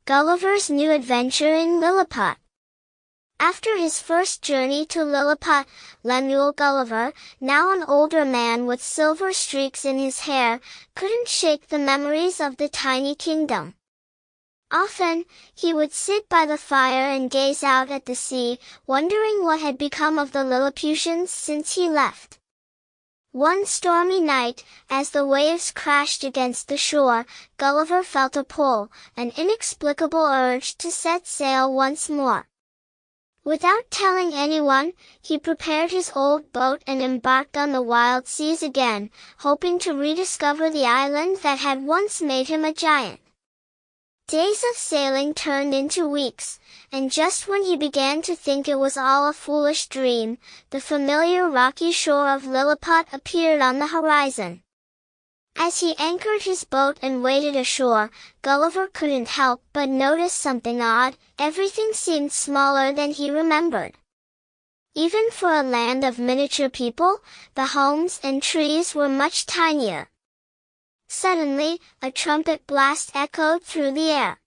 Gulliver's New Adventure in Lilliput. After his first journey to Lilliput, Lemuel Gulliver, now an older man with silver streaks in his hair, couldn't shake the memories of the tiny kingdom. Often, he would sit by the fire and gaze out at the sea, wondering what had become of the Lilliputians since he left. One stormy night, as the waves crashed against the shore, Gulliver felt a pull, an inexplicable urge to set sail once more. Without telling anyone, he prepared his old boat and embarked on the wild seas again, hoping to rediscover the island that had once made him a giant. Days of sailing turned into weeks, and just when he began to think it was all a foolish dream, the familiar rocky shore of Lilliput appeared on the horizon. As he anchored his boat and waded ashore, Gulliver couldn't help but notice something odd. Everything seemed smaller than he remembered. Even for a land of miniature people, the homes and trees were much tinier. Suddenly, a trumpet blast echoed through the air.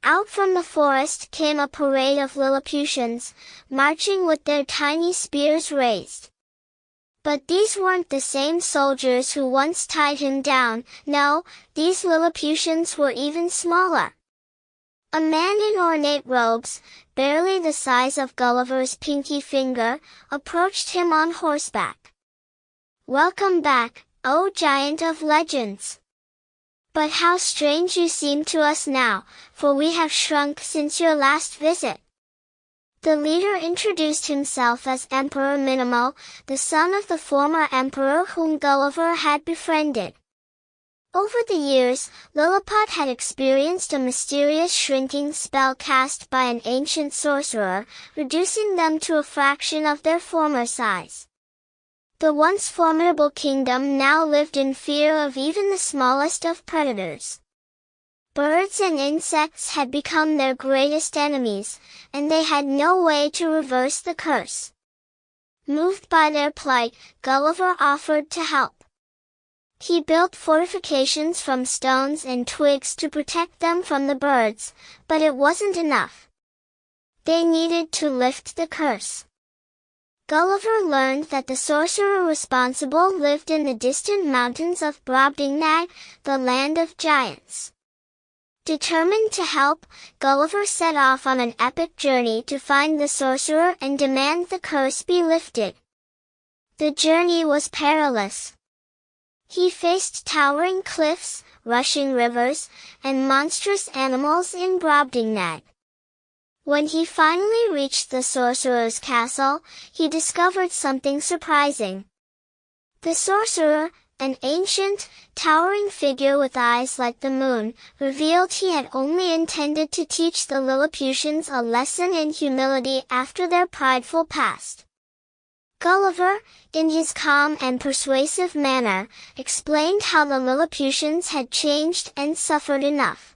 Out from the forest came a parade of Lilliputians, marching with their tiny spears raised. But these weren't the same soldiers who once tied him down. No, these Lilliputians were even smaller. A man in ornate robes, barely the size of Gulliver's pinky finger, approached him on horseback. "Welcome back, O giant of legends! But how strange you seem to us now, for we have shrunk since your last visit." The leader introduced himself as Emperor Minimo, the son of the former emperor whom Gulliver had befriended. Over the years, Lilliput had experienced a mysterious shrinking spell cast by an ancient sorcerer, reducing them to a fraction of their former size. The once formidable kingdom now lived in fear of even the smallest of predators. Birds and insects had become their greatest enemies, and they had no way to reverse the curse. Moved by their plight, Gulliver offered to help. He built fortifications from stones and twigs to protect them from the birds, but it wasn't enough. They needed to lift the curse. Gulliver learned that the sorcerer responsible lived in the distant mountains of Brobdingnag, the land of giants. Determined to help, Gulliver set off on an epic journey to find the sorcerer and demand the curse be lifted. The journey was perilous. He faced towering cliffs, rushing rivers, and monstrous animals in Brobdingnag. When he finally reached the sorcerer's castle, he discovered something surprising. The sorcerer, an ancient, towering figure with eyes like the moon, revealed he had only intended to teach the Lilliputians a lesson in humility after their prideful past. Gulliver, in his calm and persuasive manner, explained how the Lilliputians had changed and suffered enough.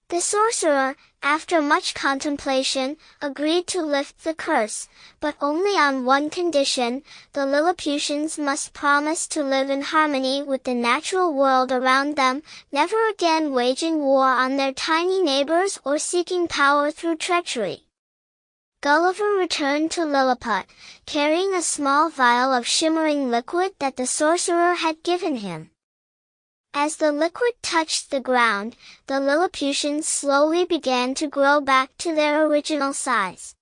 The sorcerer, after much contemplation, agreed to lift the curse, but only on one condition: the Lilliputians must promise to live in harmony with the natural world around them, never again waging war on their tiny neighbors or seeking power through treachery. Gulliver returned to Lilliput, carrying a small vial of shimmering liquid that the sorcerer had given him. As the liquid touched the ground, the Lilliputians slowly began to grow back to their original size.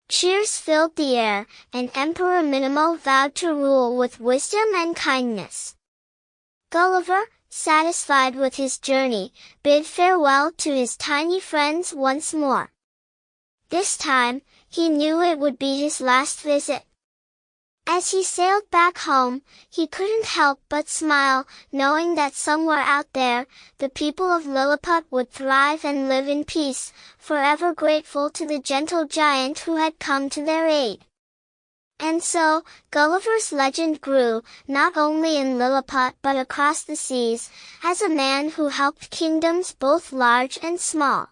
Cheers filled the air, and Emperor Minimo vowed to rule with wisdom and kindness. Gulliver, satisfied with his journey, bid farewell to his tiny friends once more. This time, he knew it would be his last visit. As he sailed back home, he couldn't help but smile, knowing that somewhere out there, the people of Lilliput would thrive and live in peace, forever grateful to the gentle giant who had come to their aid. And so, Gulliver's legend grew, not only in Lilliput but across the seas, as a man who helped kingdoms both large and small.